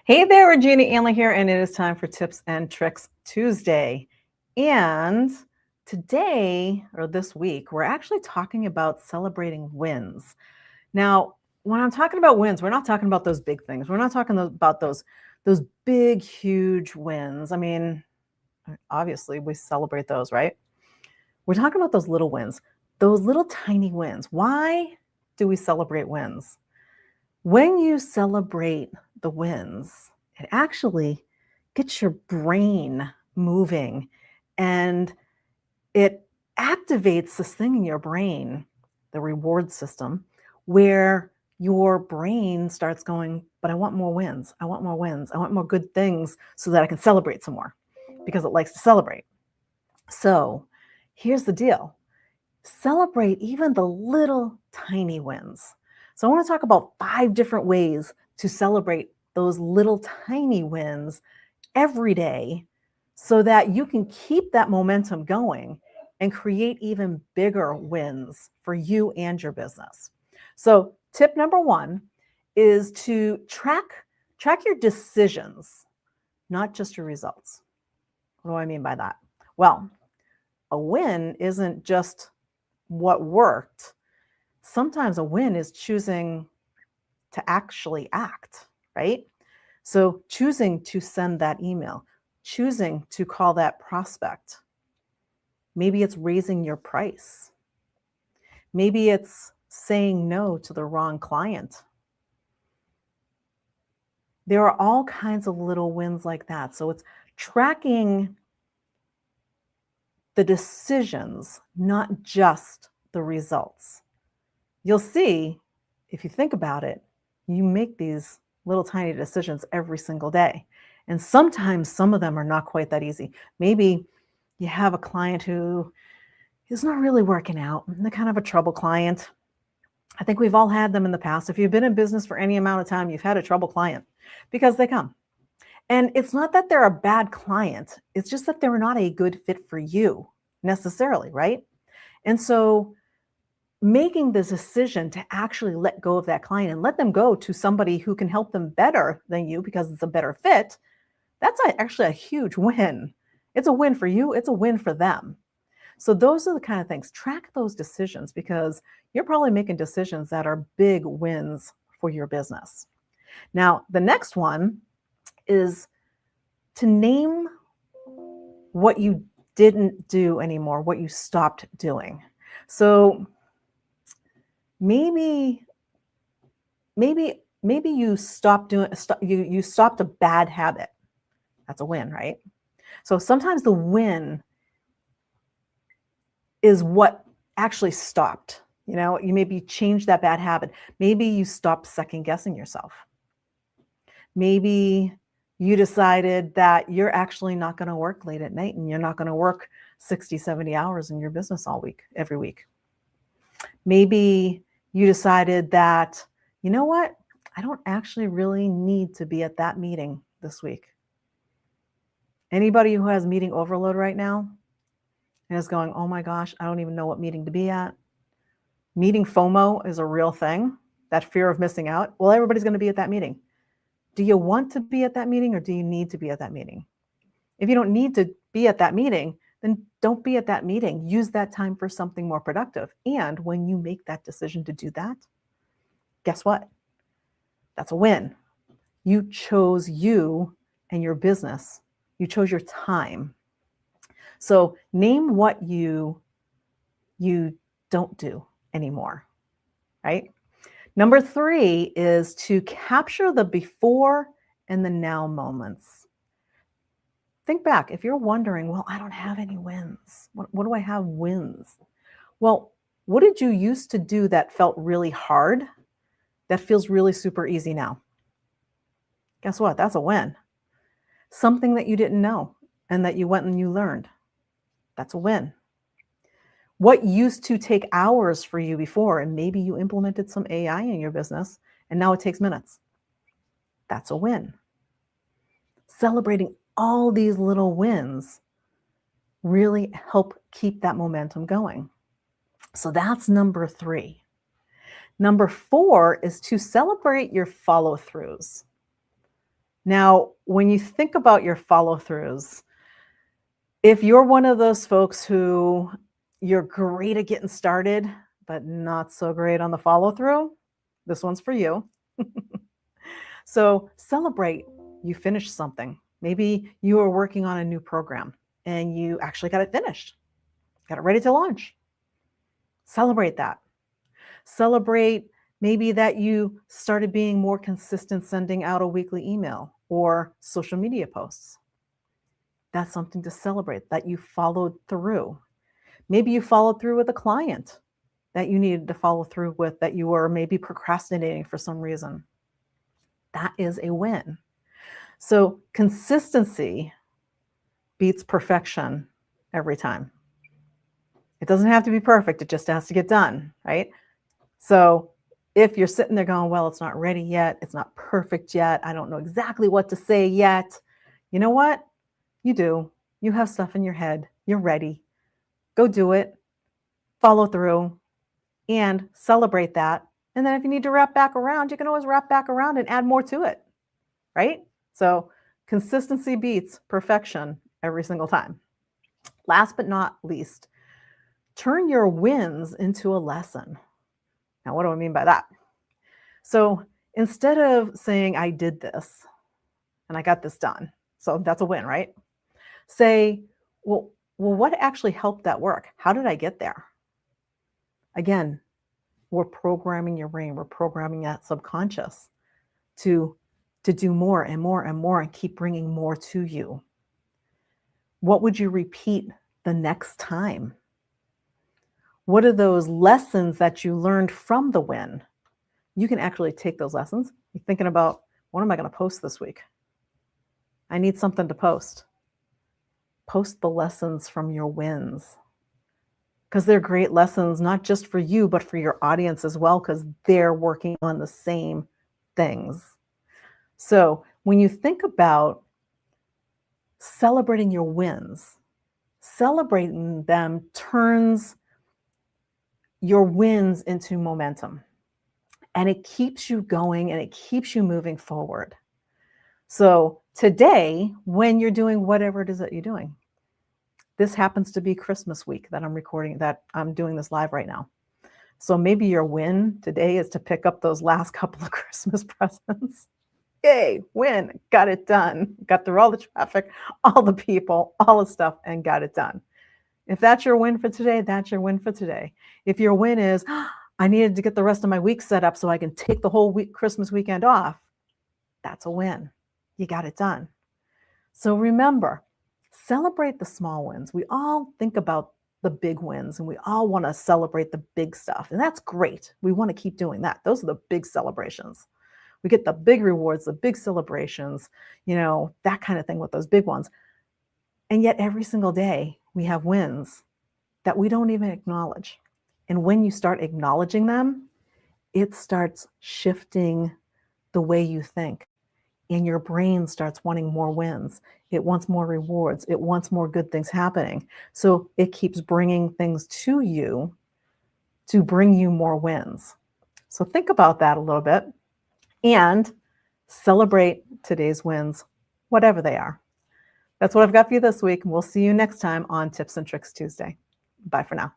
Hey there, Regina Anley here, and it is time for Tips and Tricks Tuesday. And today, or this week, we're actually talking about celebrating wins. Now, when I'm talking about wins, we're not talking about those big things. We're not talking about those big, huge wins. I mean, obviously, we celebrate those, right? We're talking about those little wins, those little tiny wins. Why do we celebrate wins? When you celebrate the wins, it actually gets your brain moving and it activates this thing in your brain, the reward system, where your brain starts going, but I want more wins. I want more wins. I want more good things so that I can celebrate some more because it likes to celebrate. So here's the deal. Celebrate even the little tiny wins. So I want to talk about 5 different ways to celebrate those little tiny wins every day so that you can keep that momentum going and create even bigger wins for you and your business. So tip number 1 is to track your decisions, not just your results. What do I mean by that? Well, a win isn't just what worked. Sometimes a win is choosing to actually act, right? So choosing to send that email, choosing to call that prospect. Maybe it's raising your price. Maybe it's saying no to the wrong client. There are all kinds of little wins like that. So it's tracking the decisions, not just the results. You'll see, if you think about it, you make these little tiny decisions every single day. And sometimes some of them are not quite that easy. Maybe you have a client who is not really working out. They're kind of a trouble client. I think we've all had them in the past. If you've been in business for any amount of time, you've had a trouble client because they come. And it's not that they're a bad client. It's just that they're not a good fit for you necessarily, right? And so making the decision to actually let go of that client and let them go to somebody who can help them better than you because it's a better fit, that's actually a huge win. It's a win for you, it's a win for them. So those are the kind of things. Track those decisions because you're probably making decisions that are big wins for your business. Now, the next one is to name what you didn't do anymore, what you stopped doing. So maybe you you stopped a bad habit. That's a win, right? So sometimes the win is what actually stopped. You maybe changed that bad habit. Maybe you stopped second guessing yourself. Maybe you decided that you're actually not going to work late at night and you're not going to work 60, 70 hours in your business every week. Maybe you decided that, you know what? I don't actually really need to be at that meeting this week. Anybody who has meeting overload right now and is going, oh my gosh, I don't even know what meeting to be at. Meeting FOMO is a real thing, that fear of missing out. Well, everybody's going to be at that meeting. Do you want to be at that meeting or do you need to be at that meeting? If you don't need to be at that meeting, then don't be at that meeting. Use that time for something more productive. And when you make that decision to do that, guess what? That's a win. You chose you and your business. You chose your time. So name what you don't do anymore, right? Number 3 is to capture the before and the now moments. Think back. If you're wondering, well, I don't have any wins. What do I have wins? Well, what did you used to do that felt really hard that feels really super easy now? Guess what? That's a win. Something that you didn't know and that you went and you learned. That's a win. What used to take hours for you before, and maybe you implemented some AI in your business and now it takes minutes. That's a win. Celebrating all these little wins really help keep that momentum going. So that's number 3. Number 4 is to celebrate your follow-throughs. Now, when you think about your follow throughs, if you're one of those folks who you're great at getting started, but not so great on the follow through, this one's for you. So celebrate you finished something. Maybe you are working on a new program and you actually got it finished, got it ready to launch. Celebrate that. Celebrate maybe that you started being more consistent sending out a weekly email or social media posts. That's something to celebrate that you followed through. Maybe you followed through with a client that you needed to follow through with that you were maybe procrastinating for some reason. That is a win. So consistency beats perfection every time. It doesn't have to be perfect, it just has to get done, right? So if you're sitting there going, well, it's not ready yet, it's not perfect yet, I don't know exactly what to say yet, you know what? You do. You have stuff in your head. You're ready. Go do it. Follow through and celebrate that. And then if you need to wrap back around, you can always wrap back around and add more to it, right? So consistency beats perfection every single time. Last but not least, turn your wins into a lesson. Now, what do I mean by that? So instead of saying, I did this and I got this done, so that's a win, right? Say, well, what actually helped that work? How did I get there? Again, we're programming your brain, we're programming that subconscious to do more and more and more and keep bringing more to you. What would you repeat the next time? What are those lessons that you learned from the win? You can actually take those lessons. You're thinking about, what am I going to post this week? I need something to post. Post the lessons from your wins, because they're great lessons, not just for you, but for your audience as well, because they're working on the same things. So when you think about celebrating your wins, celebrating them turns your wins into momentum, and it keeps you going and it keeps you moving forward. So today, when you're doing whatever it is that you're doing, this happens to be Christmas week that I'm recording, that I'm doing this live right now. So maybe your win today is to pick up those last couple of Christmas presents. Yay, win, got it done. Got through all the traffic, all the people, all the stuff, and got it done. If that's your win for today, that's your win for today. If your win is, I needed to get the rest of my week set up so I can take the whole week, Christmas weekend off, that's a win. You got it done. So remember, celebrate the small wins. We all think about the big wins and we all want to celebrate the big stuff. And that's great. We want to keep doing that. Those are the big celebrations. We get the big rewards, the big celebrations, that kind of thing with those big ones. And yet every single day we have wins that we don't even acknowledge. And when you start acknowledging them, it starts shifting the way you think. And your brain starts wanting more wins. It wants more rewards. It wants more good things happening. So it keeps bringing things to you to bring you more wins. So think about that a little bit and celebrate today's wins, whatever they are. That's what I've got for you this week. We'll see you next time on Tips and Tricks Tuesday. Bye for now.